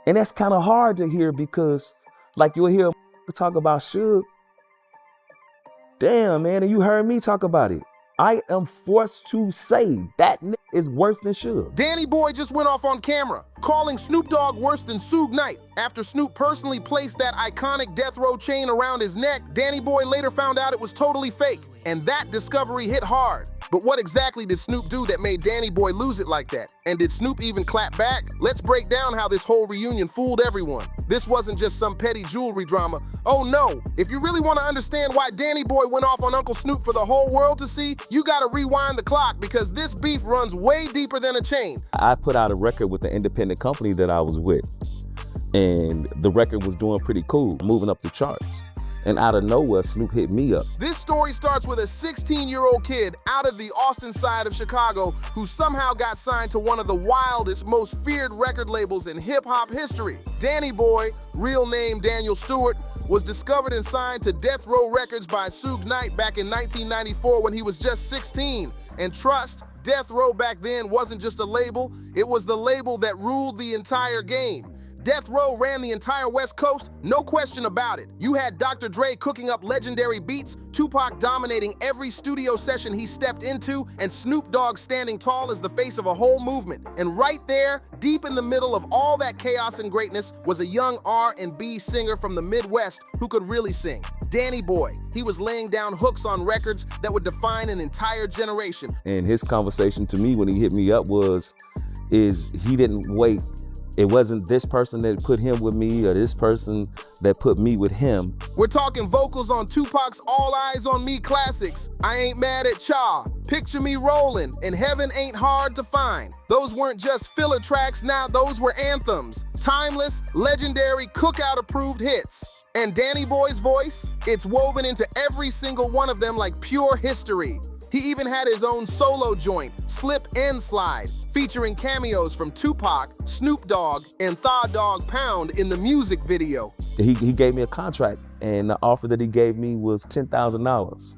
And that's kind of hard to hear because, like, you'll hear talk about Suge. Damn, man, and you heard me talk about it. I am forced to say that is worse than Suge. Danny Boy just went off on camera, calling Snoop Dogg worse than Suge Knight. After Snoop personally placed that iconic death row chain around his neck, Danny Boy later found out it was totally fake. And that discovery hit hard. But what exactly did Snoop do that made Danny Boy lose it like that? And did Snoop even clap back? Let's break down how this whole reunion fooled everyone. This wasn't just some petty jewelry drama. Oh no, if you really want to understand why Danny Boy went off on Uncle Snoop for the whole world to see, you gotta rewind the clock because this beef runs way deeper than a chain. I put out a record with the independent company that I was with, and the record was doing pretty cool, moving up the charts. And out of nowhere, Snoop hit me up. This story starts with a 16-year-old kid out of the Austin side of Chicago who somehow got signed to one of the wildest, most feared record labels in hip-hop history. Danny Boy, real name Daniel Stewart, was discovered and signed to Death Row Records by Suge Knight back in 1994 when he was just 16. And trust, Death Row back then wasn't just a label, it was the label that ruled the entire game. Death Row ran the entire West Coast, no question about it. You had Dr. Dre cooking up legendary beats, Tupac dominating every studio session he stepped into, and Snoop Dogg standing tall as the face of a whole movement. And right there, deep in the middle of all that chaos and greatness, was a young R&B singer from the Midwest who could really sing. Danny Boy. He was laying down hooks on records that would define an entire generation. And his conversation to me when he hit me up is he didn't wait. It wasn't this person that put him with me or this person that put me with him. We're talking vocals on Tupac's All Eyes on Me classics. I Ain't Mad at Cha, Picture Me Rollin', and Heaven Ain't Hard to Find. Those weren't just filler tracks, now those were anthems. Timeless, legendary, cookout-approved hits. And Danny Boy's voice, it's woven into every single one of them like pure history. He even had his own solo joint, Slip and Slide, featuring cameos from Tupac, Snoop Dogg, and Thaw Dog Pound in the music video. He gave me a contract, and the offer that he gave me was $10,000.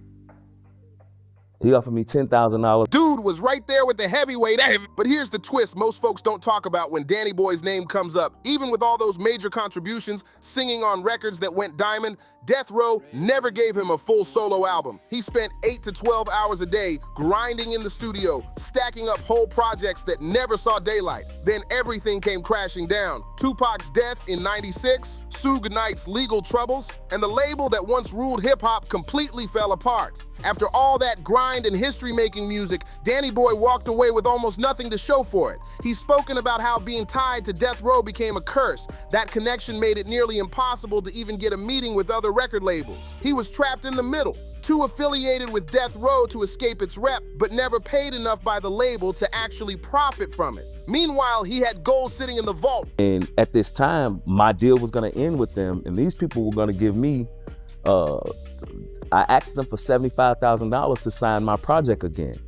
He offered me $10,000. Dude was right there with the heavyweight. But here's the twist most folks don't talk about when Danny Boy's name comes up. Even with all those major contributions, singing on records that went diamond, Death Row never gave him a full solo album. He spent 8 to 12 hours a day grinding in the studio, stacking up whole projects that never saw daylight. Then everything came crashing down. Tupac's death in '96, Suge Knight's legal troubles, and the label that once ruled hip-hop completely fell apart. After all that grind and history-making music, Danny Boy walked away with almost nothing to show for it. He's spoken about how being tied to Death Row became a curse. That connection made it nearly impossible to even get a meeting with other record labels. He was trapped in the middle, too affiliated with Death Row to escape its rep, but never paid enough by the label to actually profit from it. Meanwhile, he had gold sitting in the vault. And at this time, my deal was gonna end with them, and these people were gonna give me, I asked them for $75,000 to sign my project again.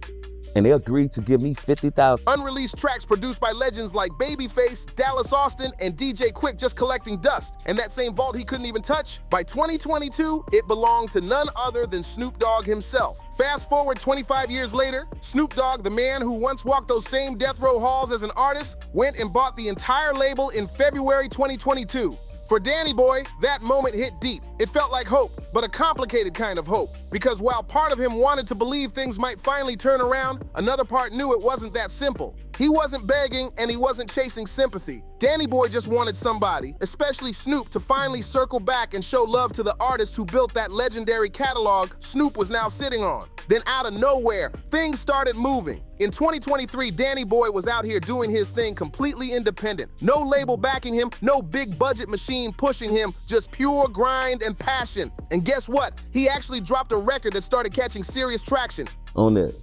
And they agreed to give me $50,000. Unreleased tracks produced by legends like Babyface, Dallas Austin, and DJ Quick just collecting dust. And that same vault he couldn't even touch, by 2022, it belonged to none other than Snoop Dogg himself. Fast forward 25 years later, Snoop Dogg, the man who once walked those same death row halls as an artist, went and bought the entire label in February 2022. For Danny Boy, that moment hit deep. It felt like hope, but a complicated kind of hope. Because while part of him wanted to believe things might finally turn around, another part knew it wasn't that simple. He wasn't begging and he wasn't chasing sympathy. Danny Boy just wanted somebody, especially Snoop, to finally circle back and show love to the artist who built that legendary catalog Snoop was now sitting on. Then out of nowhere, things started moving. In 2023, Danny Boy was out here doing his thing completely independent. No label backing him, no big budget machine pushing him, just pure grind and passion. And guess what? He actually dropped a record that started catching serious traction. On that,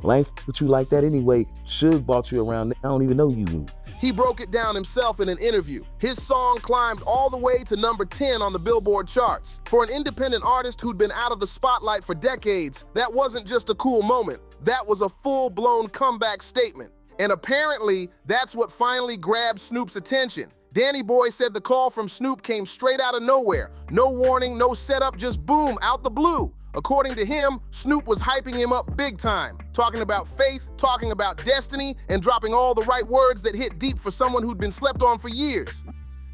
life put you like that anyway. Suge brought you around, I don't even know you. He broke it down himself in an interview. His song climbed all the way to number 10 on the Billboard charts. For an independent artist who'd been out of the spotlight for decades, that wasn't just a cool moment. That was a full-blown comeback statement. And apparently, that's what finally grabbed Snoop's attention. Danny Boy said the call from Snoop came straight out of nowhere. No warning, no setup, just boom, out the blue. According to him, Snoop was hyping him up big time, talking about faith, talking about destiny, and dropping all the right words that hit deep for someone who'd been slept on for years.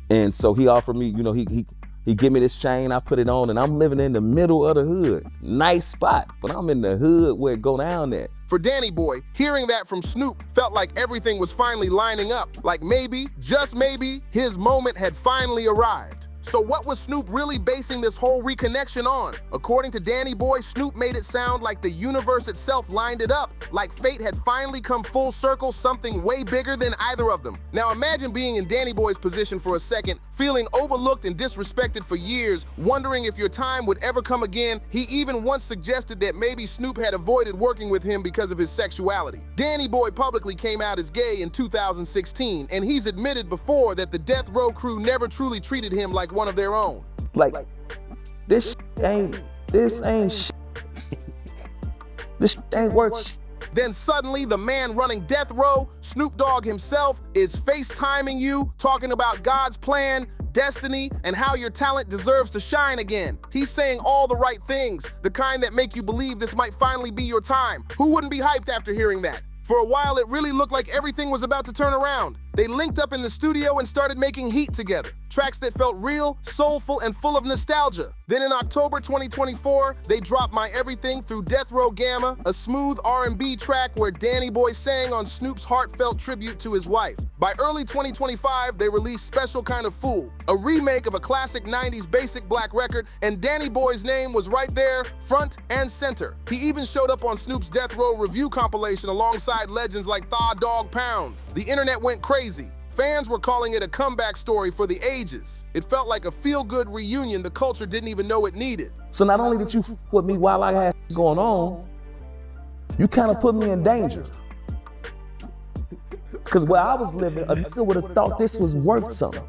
And so he offered me, you know, he give me this chain, I put it on, and I'm living in the middle of the hood. Nice spot, but I'm in the hood where it go down at. For Danny Boy, hearing that from Snoop felt like everything was finally lining up, like maybe, just maybe, his moment had finally arrived. So what was Snoop really basing this whole reconnection on? According to Danny Boy, Snoop made it sound like the universe itself lined it up, like fate had finally come full circle, something way bigger than either of them. Now imagine being in Danny Boy's position for a second, feeling overlooked and disrespected for years, wondering if your time would ever come again. He even once suggested that maybe Snoop had avoided working with him because of his sexuality. Danny Boy publicly came out as gay in 2016, and he's admitted before that the Death Row crew never truly treated him like one of their own. Like, this ain't shit. This ain't worth shit. Then suddenly, the man running Death Row, Snoop Dogg himself, is FaceTiming you, talking about God's plan, destiny, and how your talent deserves to shine again. He's saying all the right things, the kind that make you believe this might finally be your time. Who wouldn't be hyped after hearing that? For a while, it really looked like everything was about to turn around. They linked up in the studio and started making heat together. Tracks that felt real, soulful, and full of nostalgia. Then in October 2024, they dropped My Everything through Death Row Gamma, a smooth R&B track where Danny Boy sang on Snoop's heartfelt tribute to his wife. By early 2025, they released Special Kind of Fool, a remake of a classic 90s basic black record, and Danny Boy's name was right there, front and center. He even showed up on Snoop's Death Row review compilation alongside legends like Thaw Dog Pound. The internet went crazy. Fans were calling it a comeback story for the ages. It felt like a feel-good reunion the culture didn't even know it needed. So not only did you f with me while I had going on, you kind of put me in danger. Because where I was living, a nigga would have thought this was worth something.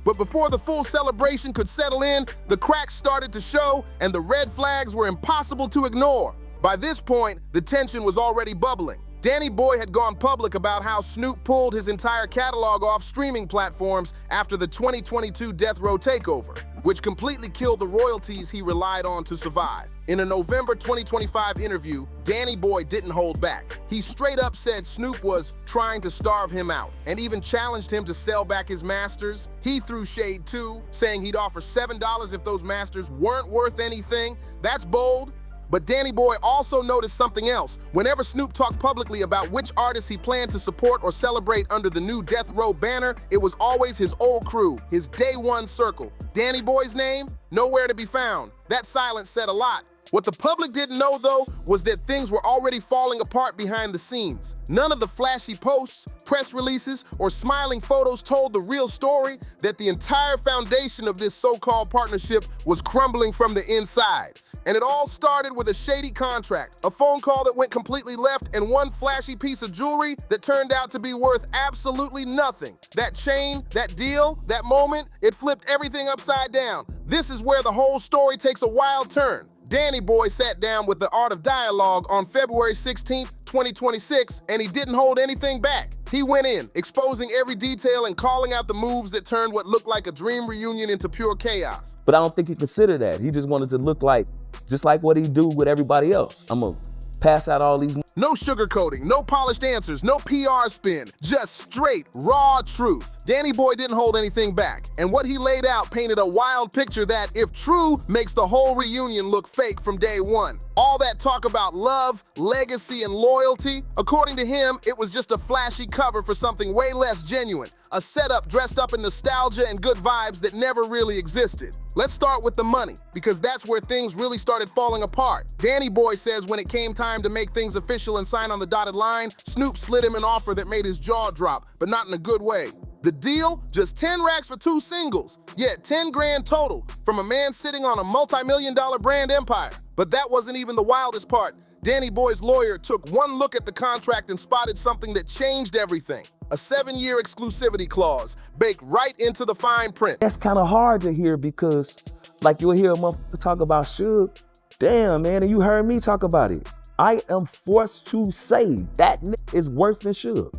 But before the full celebration could settle in, the cracks started to show and the red flags were impossible to ignore. By this point, the tension was already bubbling. Danny Boy had gone public about how Snoop pulled his entire catalog off streaming platforms after the 2022 Death Row takeover, which completely killed the royalties he relied on to survive. In a November 2025 interview, Danny Boy didn't hold back. He straight up said Snoop was trying to starve him out and even challenged him to sell back his masters. He threw shade too, saying he'd offer $7 if those masters weren't worth anything. That's bold. But Danny Boy also noticed something else. Whenever Snoop talked publicly about which artists he planned to support or celebrate under the new Death Row banner, it was always his old crew, his day one circle. Danny Boy's name? Nowhere to be found. That silence said a lot. What the public didn't know, though, was that things were already falling apart behind the scenes. None of the flashy posts, press releases, or smiling photos told the real story, that the entire foundation of this so-called partnership was crumbling from the inside. And it all started with a shady contract, a phone call that went completely left, and one flashy piece of jewelry that turned out to be worth absolutely nothing. That chain, that deal, that moment, it flipped everything upside down. This is where the whole story takes a wild turn. Danny Boy sat down with The Art of Dialogue on February 16th, 2026, and he didn't hold anything back. He went in, exposing every detail and calling out the moves that turned what looked like a dream reunion into pure chaos. But I don't think he considered that. He just wanted to look like, just like what he do with everybody else. I'm gonna pass out all these. No sugarcoating, no polished answers, no PR spin, just straight, raw truth. Danny Boy didn't hold anything back, and what he laid out painted a wild picture that, if true, makes the whole reunion look fake from day one. All that talk about love, legacy, and loyalty, according to him, it was just a flashy cover for something way less genuine, a setup dressed up in nostalgia and good vibes that never really existed. Let's start with the money, because that's where things really started falling apart. Danny Boy says when it came time to make things official and sign on the dotted line, Snoop slid him an offer that made his jaw drop, but not in a good way. The deal? Just 10 racks for 2 singles. Yeah, 10 grand total, from a man sitting on a multi-million-dollar brand empire. But that wasn't even the wildest part. Danny Boy's lawyer took one look at the contract and spotted something that changed everything. A 7-year exclusivity clause, baked right into the fine print. That's kind of hard to hear because, like, you'll hear a motherfucker talk about Suge. Damn, man, and you heard me talk about it. I am forced to say that is worse than Suge.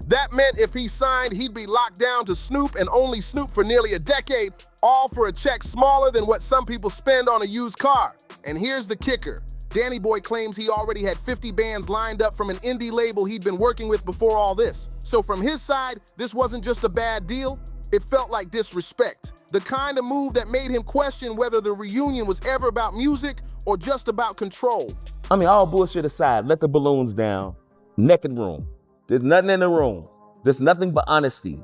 That meant if he signed, he'd be locked down to Snoop and only Snoop for nearly a decade, all for a check smaller than what some people spend on a used car. And here's the kicker. Danny Boy claims he already had 50 bands lined up from an indie label he'd been working with before all this. So from his side, this wasn't just a bad deal, It felt like disrespect, the kind of move that made him question whether the reunion was ever about music or just about control. I mean, all bullshit aside, let the balloons down. Neck and room. There's nothing in the room. There's nothing but honesty.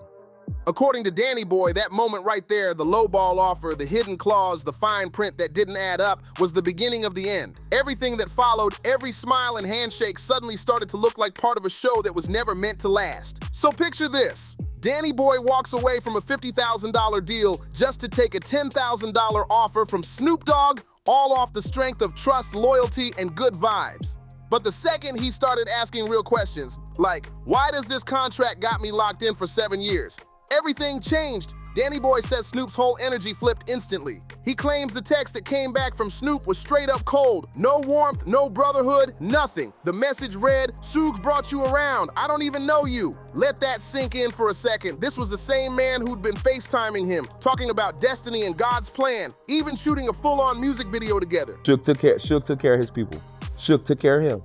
According to Danny Boy, that moment right there, the lowball offer, the hidden clause, the fine print that didn't add up, was the beginning of the end. Everything that followed, every smile and handshake suddenly started to look like part of a show that was never meant to last. So picture this. Danny Boy walks away from a $50,000 deal just to take a $10,000 offer from Snoop Dogg, all off the strength of trust, loyalty, and good vibes. But the second he started asking real questions, like, why does this contract got me locked in for 7 years? Everything changed. Danny Boy says Snoop's whole energy flipped instantly. He claims the text that came back from Snoop was straight up cold. No warmth, no brotherhood, nothing. The message read, Soogs brought you around. I don't even know you. Let that sink in for a second. This was the same man who'd been FaceTiming him, talking about destiny and God's plan, even shooting a full-on music video together. Shook took care of his people. Shook took care of him.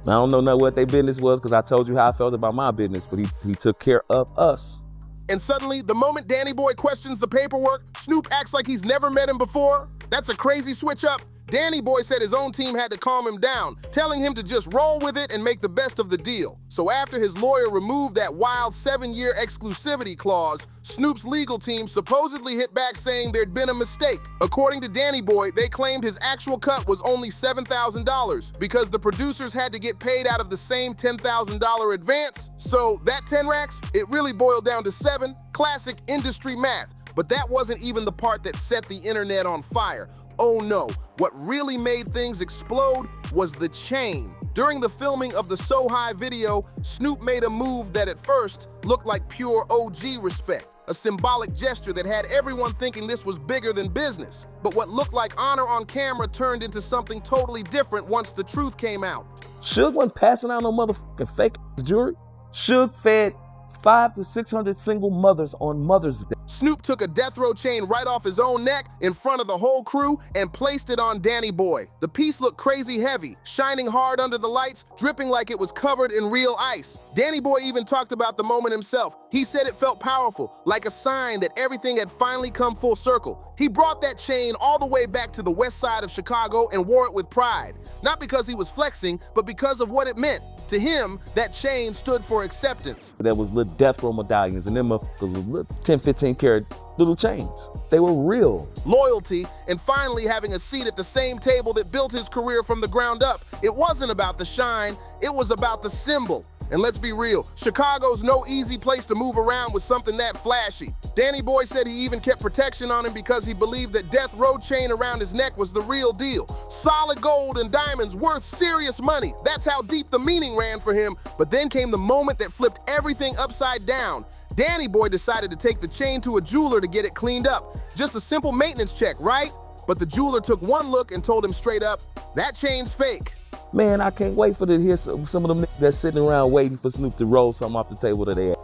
I don't know what their business was because I told you how I felt about my business, but he took care of us. And suddenly, the moment Danny Boy questions the paperwork, Snoop acts like he's never met him before. That's a crazy switch up. Danny Boy said his own team had to calm him down, telling him to just roll with it and make the best of the deal. So after his lawyer removed that wild 7-year exclusivity clause, Snoop's legal team supposedly hit back saying there'd been a mistake. According to Danny Boy, they claimed his actual cut was only $7,000 because the producers had to get paid out of the same $10,000 advance. So that 10 racks, it really boiled down to 7, classic industry math. But that wasn't even the part that set the internet on fire. Oh no, what really made things explode was the chain. During the filming of the So High video, Snoop made a move that at first looked like pure OG respect, a symbolic gesture that had everyone thinking this was bigger than business. But what looked like honor on camera turned into something totally different once the truth came out. Suge wasn't passing out no motherfucking fake jewelry. Suge fed 500 to 600 single mothers on Mother's Day. Snoop took a death row chain right off his own neck in front of the whole crew and placed it on Danny Boy. The piece looked crazy heavy, shining hard under the lights, dripping like it was covered in real ice. Danny Boy even talked about the moment himself. He said it felt powerful, like a sign that everything had finally come full circle. He brought that chain all the way back to the west side of Chicago and wore it with pride. Not because he was flexing, but because of what it meant. To him, that chain stood for acceptance. There was little death row medallions, and them motherfuckers was little 10, 15 karat little chains. They were real. Loyalty, and finally having a seat at the same table that built his career from the ground up. It wasn't about the shine, it was about the symbol. And let's be real, Chicago's no easy place to move around with something that flashy. Danny Boy said he even kept protection on him because he believed that death row chain around his neck was the real deal. Solid gold and diamonds worth serious money. That's how deep the meaning ran for him. But then came the moment that flipped everything upside down. Danny Boy decided to take the chain to a jeweler to get it cleaned up. Just a simple maintenance check, right? But the jeweler took one look and told him straight up, that chain's fake. Man, I can't wait for to hear some of them niggas that's sitting around waiting for Snoop to roll something off the table that they had.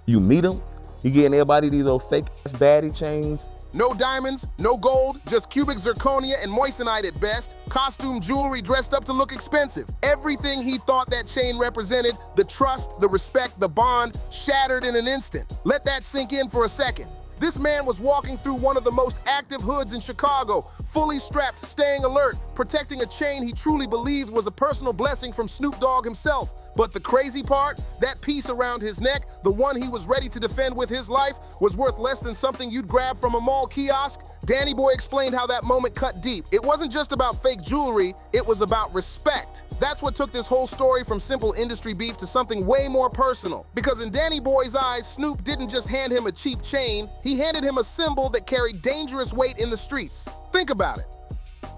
You meet him, he getting everybody these old fake ass baddie chains. No diamonds, no gold, just cubic zirconia and moissanite at best. Costume jewelry dressed up to look expensive. Everything he thought that chain represented, the trust, the respect, the bond, shattered in an instant. Let that sink in for a second. This man was walking through one of the most active hoods in Chicago, fully strapped, staying alert, protecting a chain he truly believed was a personal blessing from Snoop Dogg himself. But the crazy part, that piece around his neck, the one he was ready to defend with his life, was worth less than something you'd grab from a mall kiosk. Danny Boy explained how that moment cut deep. It wasn't just about fake jewelry, it was about respect. That's what took this whole story from simple industry beef to something way more personal. Because in Danny Boy's eyes, Snoop didn't just hand him a cheap chain, he handed him a symbol that carried dangerous weight in the streets. Think about it.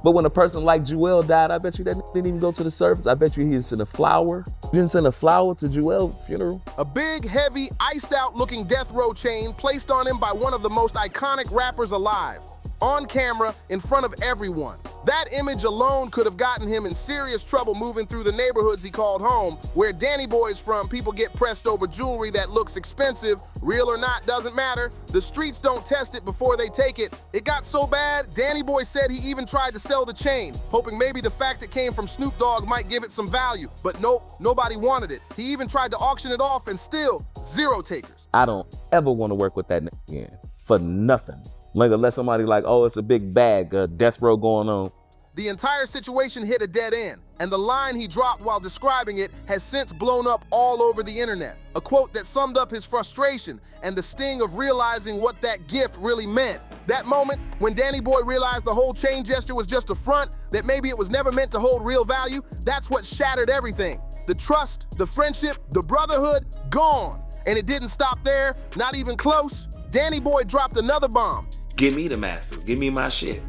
But when a person like Jewel died, I bet you that didn't even go to the service. I bet you he didn't send a flower. You didn't send a flower to Jewel's funeral. A big, heavy, iced out looking death row chain placed on him by one of the most iconic rappers alive. On camera, in front of everyone. That image alone could have gotten him in serious trouble moving through the neighborhoods he called home, where Danny Boy's from. People get pressed over jewelry that looks expensive. Real or not, doesn't matter. The streets don't test it before they take it. It got so bad, Danny Boy said he even tried to sell the chain, hoping maybe the fact it came from Snoop Dogg might give it some value. But nope, nobody wanted it. He even tried to auction it off and still, zero takers. I don't ever want to work with that nigga again. For nothing. Like, unless somebody like, oh, it's a big bag, death row going on. The entire situation hit a dead end, and the line he dropped while describing it has since blown up all over the internet. A quote that summed up his frustration and the sting of realizing what that gift really meant. That moment, when Danny Boy realized the whole chain gesture was just a front, that maybe it was never meant to hold real value, that's what shattered everything. The trust, the friendship, the brotherhood, gone. And it didn't stop there, not even close. Danny Boy dropped another bomb. Give me the masters, give me my shit.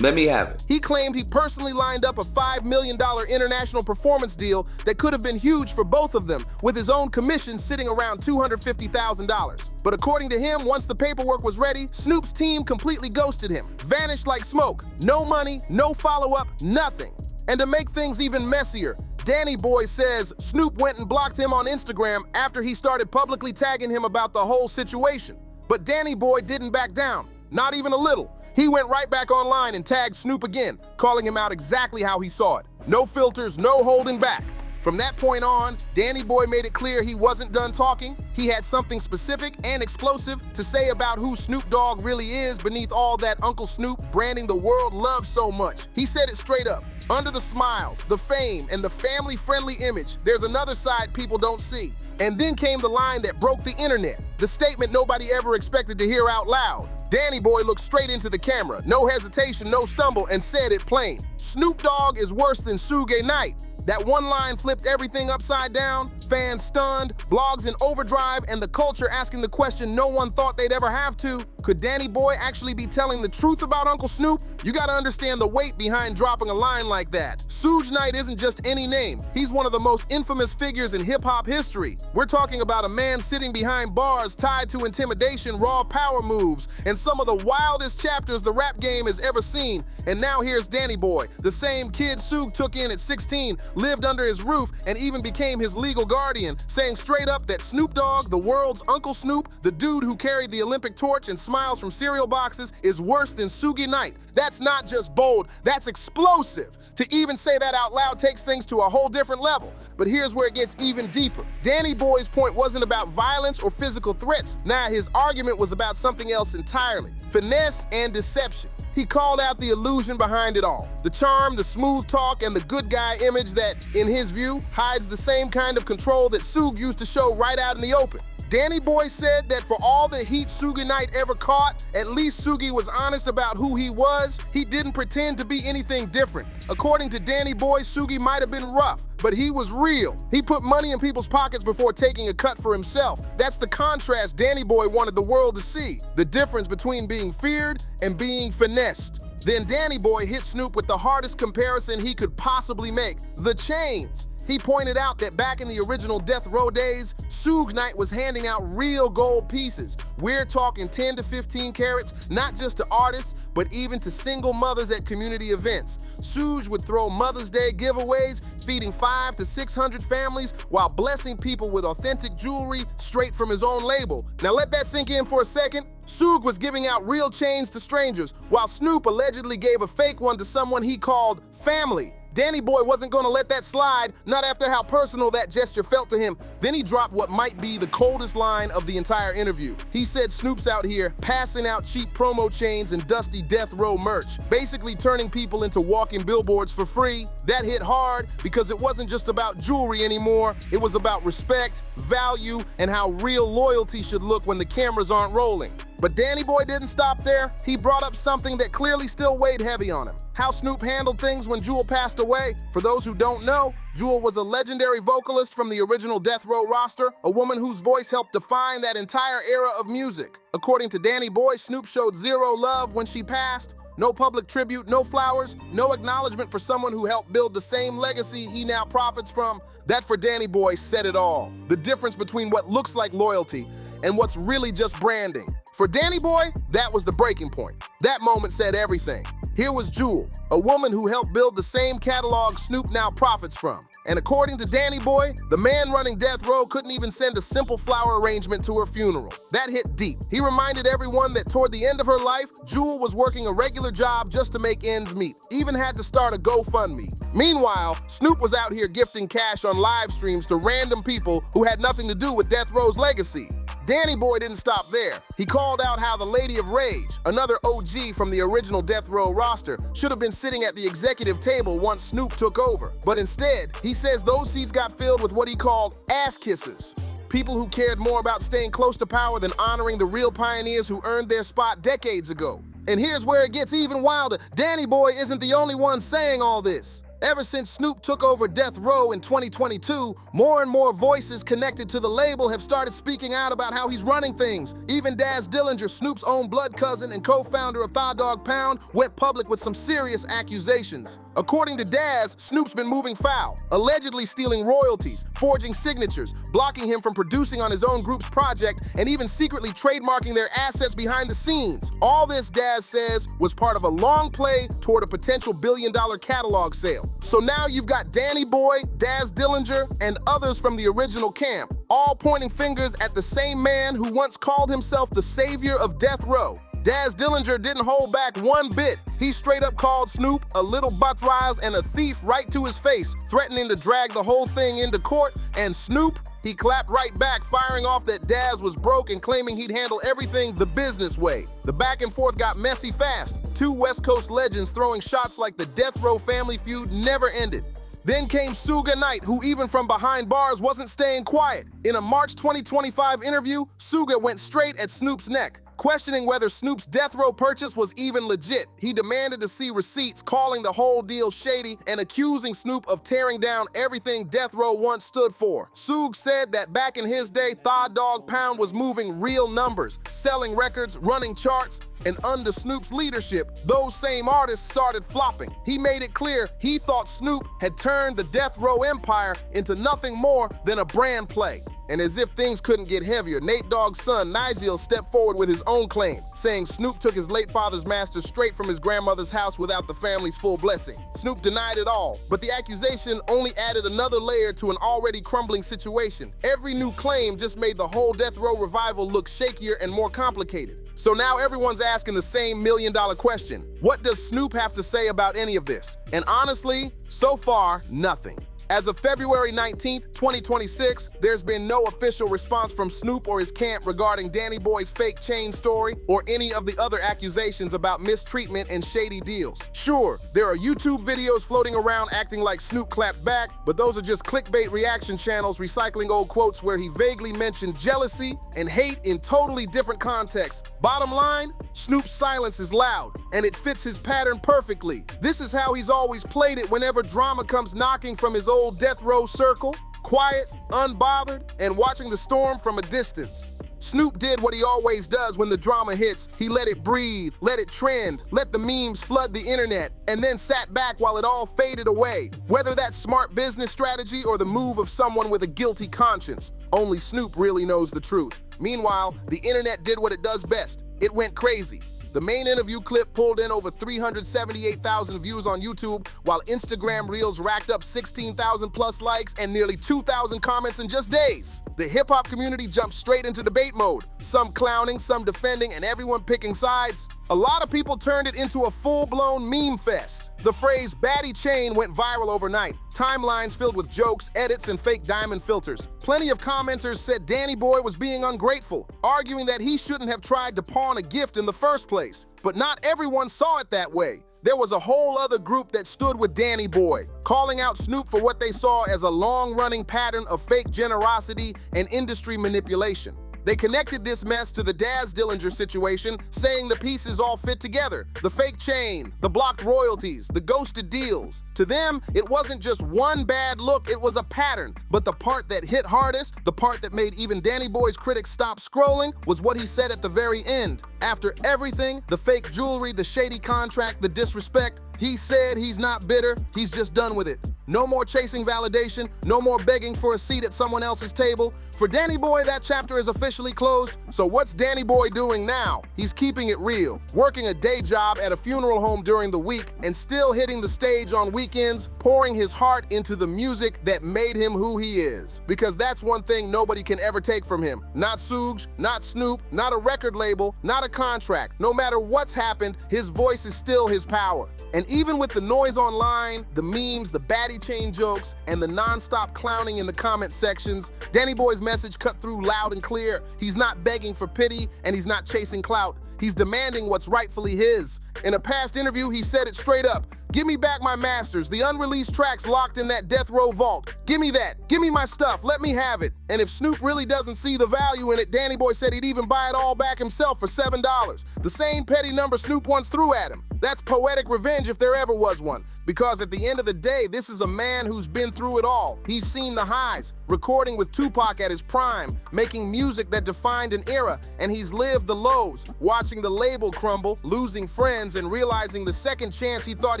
Let me have it. He claimed he personally lined up a $5 million international performance deal that could have been huge for both of them, with his own commission sitting around $250,000. But according to him, once the paperwork was ready, Snoop's team completely ghosted him, vanished like smoke. No money, no follow-up, nothing. And to make things even messier, Danny Boy says Snoop went and blocked him on Instagram after he started publicly tagging him about the whole situation. But Danny Boy didn't back down, not even a little. He went right back online and tagged Snoop again, calling him out exactly how he saw it. No filters, no holding back. From that point on, Danny Boy made it clear he wasn't done talking. He had something specific and explosive to say about who Snoop Dogg really is beneath all that Uncle Snoop branding the world loves so much. He said it straight up. Under the smiles, the fame, and the family-friendly image, there's another side people don't see. And then came the line that broke the internet, the statement nobody ever expected to hear out loud. Danny Boy looked straight into the camera, no hesitation, no stumble, and said it plain. Snoop Dogg is worse than Suge Knight. That one line flipped everything upside down, fans stunned, blogs in overdrive, and the culture asking the question no one thought they'd ever have to. Could Danny Boy actually be telling the truth about Uncle Snoop? You gotta understand the weight behind dropping a line like that. Suge Knight isn't just any name. He's one of the most infamous figures in hip-hop history. We're talking about a man sitting behind bars tied to intimidation, raw power moves, and some of the wildest chapters the rap game has ever seen. And now here's Danny Boy, the same kid Suge took in at 16, lived under his roof, and even became his legal guardian, saying straight up that Snoop Dogg, the world's Uncle Snoop, the dude who carried the Olympic torch and smiles from cereal boxes, is worse than Suge Knight. That's not just bold, that's explosive. To even say that out loud takes things to a whole different level. But here's where it gets even deeper. Danny Boy's point wasn't about violence or physical threats. Nah, his argument was about something else entirely. Finesse and deception. He called out the illusion behind it all. The charm, the smooth talk, and the good guy image that, in his view, hides the same kind of control that Suge used to show right out in the open. Danny Boy said that for all the heat Suge Knight ever caught, at least Suge was honest about who he was. He didn't pretend to be anything different. According to Danny Boy, Suge might have been rough, but he was real. He put money in people's pockets before taking a cut for himself. That's the contrast Danny Boy wanted the world to see. The difference between being feared and being finessed. Then Danny Boy hit Snoop with the hardest comparison he could possibly make, the chains. He pointed out that back in the original Death Row days, Suge Knight was handing out real gold pieces. We're talking 10 to 15 carats, not just to artists, but even to single mothers at community events. Suge would throw Mother's Day giveaways, feeding 500 to 600 families while blessing people with authentic jewelry straight from his own label. Now let that sink in for a second. Suge was giving out real chains to strangers, while Snoop allegedly gave a fake one to someone he called family. Danny Boy wasn't gonna let that slide, not after how personal that gesture felt to him. Then he dropped what might be the coldest line of the entire interview. He said Snoop's out here passing out cheap promo chains and dusty Death Row merch, basically turning people into walking billboards for free. That hit hard because it wasn't just about jewelry anymore. It was about respect, value, and how real loyalty should look when the cameras aren't rolling. But Danny Boy didn't stop there. He brought up something that clearly still weighed heavy on him. How Snoop handled things when Jewel passed away. For those who don't know, Jewel was a legendary vocalist from the original Death Row roster, a woman whose voice helped define that entire era of music. According to Danny Boy, Snoop showed zero love when she passed. No public tribute, no flowers, no acknowledgement for someone who helped build the same legacy he now profits from. That for Danny Boy said it all. The difference between what looks like loyalty and what's really just branding. For Danny Boy, that was the breaking point. That moment said everything. Here was Jewel, a woman who helped build the same catalog Snoop now profits from. And according to Danny Boy, the man running Death Row couldn't even send a simple flower arrangement to her funeral. That hit deep. He reminded everyone that toward the end of her life, Jewel was working a regular job just to make ends meet, even had to start a GoFundMe. Meanwhile, Snoop was out here gifting cash on live streams to random people who had nothing to do with Death Row's legacy. Danny Boy didn't stop there. He called out how the Lady of Rage, another OG from the original Death Row roster, should have been sitting at the executive table once Snoop took over. But instead, he says those seats got filled with what he called ass kissers. People who cared more about staying close to power than honoring the real pioneers who earned their spot decades ago. And here's where it gets even wilder. Danny Boy isn't the only one saying all this. Ever since Snoop took over Death Row in 2022, more and more voices connected to the label have started speaking out about how he's running things. Even Daz Dillinger, Snoop's own blood cousin and co-founder of Thigh Dog Pound, went public with some serious accusations. According to Daz, Snoop's been moving foul, allegedly stealing royalties, forging signatures, blocking him from producing on his own group's project, and even secretly trademarking their assets behind the scenes. All this, Daz says, was part of a long play toward a potential billion-dollar catalog sale. So now you've got Danny Boy, Daz Dillinger, and others from the original camp, all pointing fingers at the same man who once called himself the savior of Death Row. Daz Dillinger didn't hold back one bit. He straight up called Snoop a little buttwise and a thief right to his face, threatening to drag the whole thing into court, and Snoop, he clapped right back, firing off that Daz was broke and claiming he'd handle everything the business way. The back and forth got messy fast. Two West Coast legends throwing shots like the Death Row family feud never ended. Then came Suge Knight, who even from behind bars wasn't staying quiet. In a March 2025 interview, Suge went straight at Snoop's neck, questioning whether Snoop's Death Row purchase was even legit. He demanded to see receipts, calling the whole deal shady and accusing Snoop of tearing down everything Death Row once stood for. Suge said that back in his day, Thigh Dog Pound was moving real numbers, selling records, running charts, and under Snoop's leadership, those same artists started flopping. He made it clear he thought Snoop had turned the Death Row empire into nothing more than a brand play. And as if things couldn't get heavier, Nate Dogg's son, Nigel, stepped forward with his own claim, saying Snoop took his late father's master straight from his grandmother's house without the family's full blessing. Snoop denied it all, but the accusation only added another layer to an already crumbling situation. Every new claim just made the whole Death Row revival look shakier and more complicated. So now everyone's asking the same million-dollar question. What does Snoop have to say about any of this? And honestly, so far, nothing. As of February 19th, 2026, there's been no official response from Snoop or his camp regarding Danny Boy's fake chain story or any of the other accusations about mistreatment and shady deals. Sure, there are YouTube videos floating around acting like Snoop clapped back, but those are just clickbait reaction channels recycling old quotes where he vaguely mentioned jealousy and hate in totally different contexts. Bottom line, Snoop's silence is loud, and it fits his pattern perfectly. This is how he's always played it whenever drama comes knocking from his old Death Row circle, quiet, unbothered, and watching the storm from a distance. Snoop did what he always does when the drama hits. He let it breathe, let it trend, let the memes flood the internet, and then sat back while it all faded away. Whether that's smart business strategy or the move of someone with a guilty conscience, only Snoop really knows the truth. Meanwhile, the internet did what it does best. It went crazy. The main interview clip pulled in over 378,000 views on YouTube, while Instagram Reels racked up 16,000 plus likes and nearly 2,000 comments in just days. The hip-hop community jumped straight into debate mode, some clowning, some defending, and everyone picking sides. A lot of people turned it into a full-blown meme fest. The phrase "baddie chain" went viral overnight. Timelines filled with jokes, edits, and fake diamond filters. Plenty of commenters said Danny Boy was being ungrateful, arguing that he shouldn't have tried to pawn a gift in the first place. But not everyone saw it that way. There was a whole other group that stood with Danny Boy, calling out Snoop for what they saw as a long-running pattern of fake generosity and industry manipulation. They connected this mess to the Daz Dillinger situation, saying the pieces all fit together. The fake chain, the blocked royalties, the ghosted deals. To them, it wasn't just one bad look, it was a pattern. But the part that hit hardest, the part that made even Danny Boy's critics stop scrolling, was what he said at the very end. After everything, the fake jewelry, the shady contract, the disrespect, he said he's not bitter, he's just done with it. No more chasing validation, no more begging for a seat at someone else's table. For Danny Boy, that chapter is officially closed. So what's Danny Boy doing now? He's keeping it real, working a day job at a funeral home during the week and still hitting the stage on weekends, pouring his heart into the music that made him who he is. Because that's one thing nobody can ever take from him. Not Suge, not Snoop, not a record label, not a contract. No matter what's happened, his voice is still his power. And even with the noise online, the memes, the baddie chain jokes, and the non-stop clowning in the comment sections, Danny Boy's message cut through loud and clear. He's not begging for pity, and he's not chasing clout. He's demanding what's rightfully his. In a past interview, he said it straight up. Give me back my masters, the unreleased tracks locked in that death row vault. Give me that. Give me my stuff. Let me have it. And if Snoop really doesn't see the value in it, Danny Boy said he'd even buy it all back himself for $7. The same petty number Snoop once threw at him. That's poetic revenge if there ever was one. Because at the end of the day, this is a man who's been through it all. He's seen the highs, recording with Tupac at his prime, making music that defined an era, and he's lived the lows, watching the label crumble, losing friends, and realizing the second chance he thought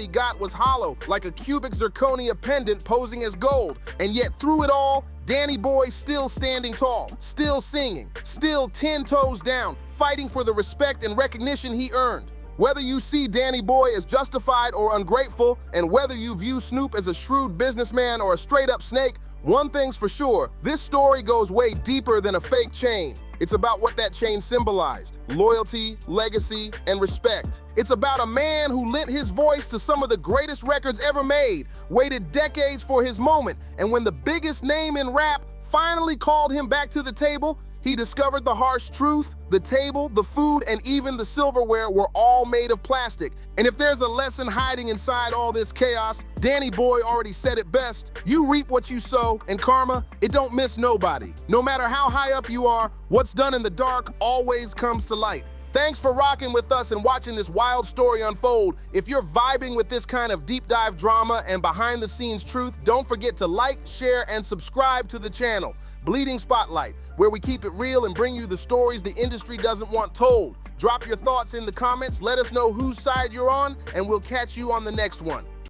he got was hollow, like a cubic zirconia pendant posing as gold. And yet through it all, Danny Boy still standing tall, still singing, still 10 toes down, fighting for the respect and recognition he earned. Whether you see Danny Boy as justified or ungrateful, and whether you view Snoop as a shrewd businessman or a straight-up snake, one thing's for sure, this story goes way deeper than a fake chain. It's about what that chain symbolized: loyalty, legacy, and respect. It's about a man who lent his voice to some of the greatest records ever made, waited decades for his moment, and when the biggest name in rap finally called him back to the table, he discovered the harsh truth: the table, the food, and even the silverware were all made of plastic. And if there's a lesson hiding inside all this chaos, Danny Boy already said it best: you reap what you sow, and karma, it don't miss nobody. No matter how high up you are, what's done in the dark always comes to light. Thanks for rocking with us and watching this wild story unfold. If you're vibing with this kind of deep dive drama and behind the scenes truth, don't forget to like, share, and subscribe to the channel, Bleeding Spotlight, where we keep it real and bring you the stories the industry doesn't want told. Drop your thoughts in the comments, let us know whose side you're on, and we'll catch you on the next one.